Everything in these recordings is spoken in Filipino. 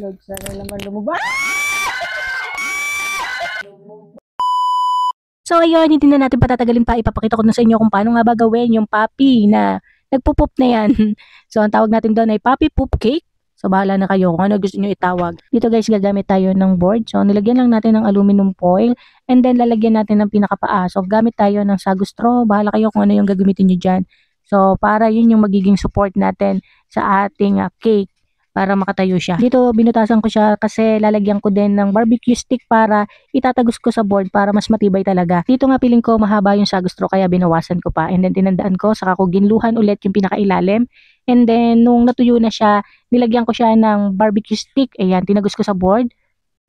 Lord, sana naman lumabas. So ayun, hindi na natin patatagalin pa. Ipapakita ko na sa inyo kung paano nga ba gawin yung puppy na nagpo-poop na yan. So ang tawag natin doon ay puppy poop cake. So bahala na kayo kung ano gusto nyo itawag. Dito guys, gagamit tayo ng board. So nilagyan lang natin ng aluminum foil. And then lalagyan natin ng pinakapaa. So gamit tayo ng sagu straw. Bahala kayo kung ano yung gagamitin nyo dyan. So para yun yung magiging support natin sa ating cake para makatayo siya. Dito binutasan ko siya kasi lalagyan ko din ng barbecue stick para itatagos ko sa board para mas matibay talaga. Dito nga piling ko mahaba yung sagu straw kaya binawasan ko pa. And then tinandaan ko, saka ko ginluhan ulit yung pinakailalim. And then nung natuyo na siya, nilagyan ko siya ng barbecue stick. Ayan, tinagos ko sa board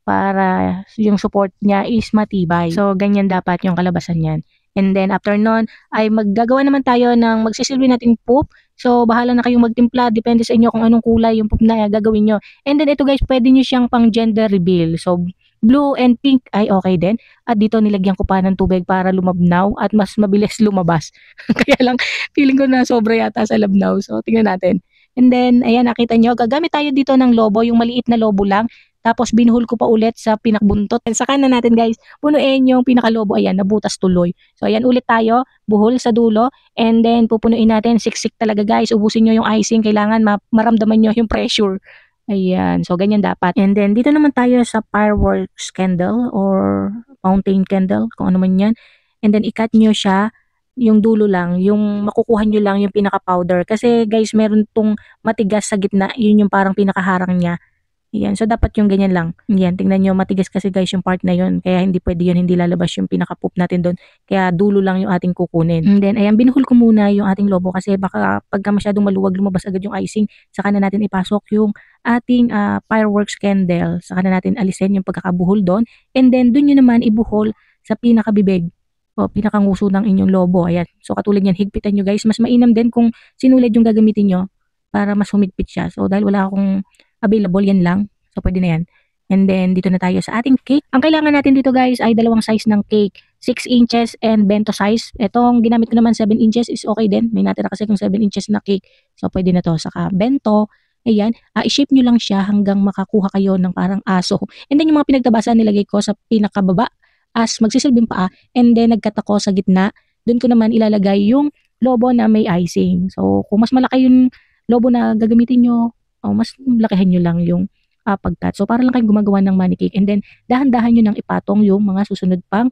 para yung support niya is matibay. So ganyan dapat yung kalabasan niyan. And then after nun ay maggagawa naman tayo ng magsisilbi nating poop. So bahala na kayong magtimpla, depende sa inyo kung anong kulay yung poop na gagawin nyo. And then ito guys, pwede nyo siyang pang gender reveal. So blue and pink ay okay din. At dito nilagyan ko pa ng tubig para lumabnaw at mas mabilis lumabas. Kaya lang feeling ko na sobra yata sa labnaw. So tingnan natin. And then ayan, nakita nyo, gagamit tayo dito ng lobo, yung maliit na lobo lang. Tapos binuhol ko pa ulit sa pinakbuntot. And saka na natin guys, punuin yung pinakalobo. Ayan, nabutas tuloy. So ayan, ulit tayo, buhol sa dulo. And then pupunuin natin, siksik talaga guys. Ubusin nyo yung icing, kailangan maramdaman nyo yung pressure. Ayan, so ganyan dapat. And then dito naman tayo sa fireworks candle or fountain candle, kung ano man yan. And then ikat nyo siya, yung dulo lang, yung makukuha nyo lang yung pinaka-powder. Kasi guys, meron tong matigas sa gitna, yun yung parang pinakaharang niya. Ayan, so dapat yung ganyan lang. Ayan, tingnan nyo, matigas kasi guys yung part na yun. Kaya hindi pwede yun, hindi lalabas yung pinaka-poop natin doon. Kaya dulo lang yung ating kukunin. And then, ayan, binuhol ko muna yung ating lobo kasi baka pagka masyadong maluwag, lumabas agad yung icing. Saka na natin ipasok yung ating fireworks candle. Saka na natin alisin yung pagkakabuhol doon. And then, doon nyo naman ibuhol sa pinakabibig o pinakanguso ng inyong lobo. Ayan, so katulad yan, higpitan nyo guys. Mas mainam din kung sinulid yung gagamitin nyo para mas humigpit siya. So, dahil wala akong available, yan lang. So, pwede na yan. And then, dito na tayo sa ating cake. Ang kailangan natin dito guys ay dalawang size ng cake. 6 inches and bento size. Itong ginamit ko naman 7 inches is okay din. May natira kasi kung 7 inches na cake. So, pwede na to. Saka bento. Ayan. I-shape nyo lang siya hanggang makakuha kayo ng parang aso. And then, yung mga pinagtabasan nilagay ko sa pinakababa as magsisilbing paa. And then, nagkat ako sa gitna. Doon ko naman ilalagay yung lobo na may icing. So, kung mas malaki yung lobo na gagamitin nyo, mas lakihan nyo lang yung pagkat. So, para lang kayong gumagawa ng money cake. And then, dahan-dahan nyo nang ipatong yung mga susunod pang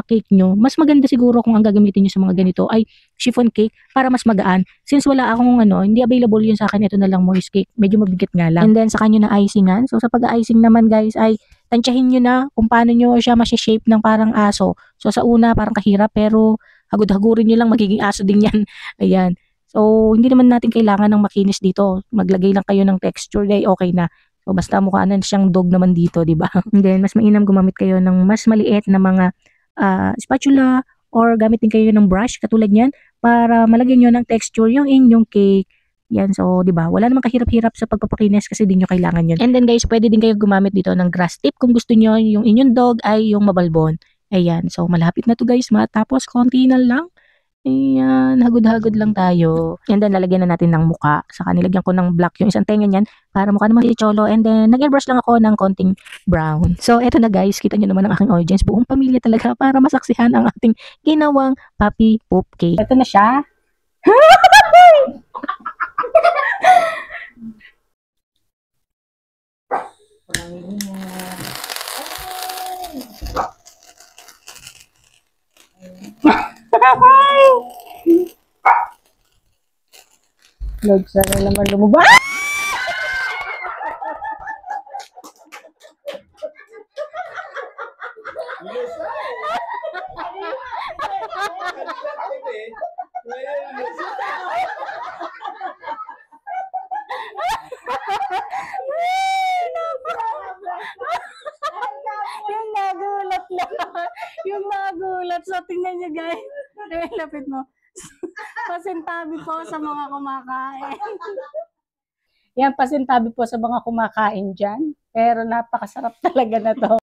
cake nyo. Mas maganda siguro kung ang gagamitin nyo sa mga ganito ay chiffon cake para mas magaan. Since wala akong hindi available yun sa akin, ito na lang moist cake. Medyo mabigat nga lang. And then, saka nyo na icingan. So, sa pag-icing naman guys ay tansyahin nyo na kung paano nyo siya masya-shape ng parang aso. So, sa una parang kahirap pero hagod-hagurin nyo lang, magiging aso din yan. Ayan. So, hindi naman natin kailangan ng makinis dito. Maglagay lang kayo ng texture, day okay na. So, basta mukha na siyang dog naman dito, di ba? And then, mas mainam gumamit kayo ng mas maliit na mga spatula or gamit din kayo ng brush, katulad niyan, para malagyan nyo ng texture yung inyong cake. Yan, so, di ba? Wala namang kahirap-hirap sa pagpapakinis kasi din nyo kailangan yun. And then, guys, pwede din kayo gumamit dito ng grass tip kung gusto nyo yung inyong dog ay yung mabalbon. Ayan, so, malapit na to guys, matapos konti na lang. Ayan, hagod-hagod lang tayo. And then, lalagyan na natin ng muka. Saka nilagyan ko ng black yung isang tenga niyan para mukha naman si Cholo. And then, nag-airbrush lang ako ng konting brown. So, eto na guys. Kita nyo naman ang aking audience. Buong pamilya talaga para masaksihan ang ating ginawang puppy poop cake. Ito na siya. Lord, sana naman lumabas. Yung nagulat na. Yung nagulat. So, tingnan nyo guys. Lapit mo. Pasintabi po sa mga kumakain. Yan, pasintabi po sa mga kumakain dyan. Pero napakasarap talaga na to.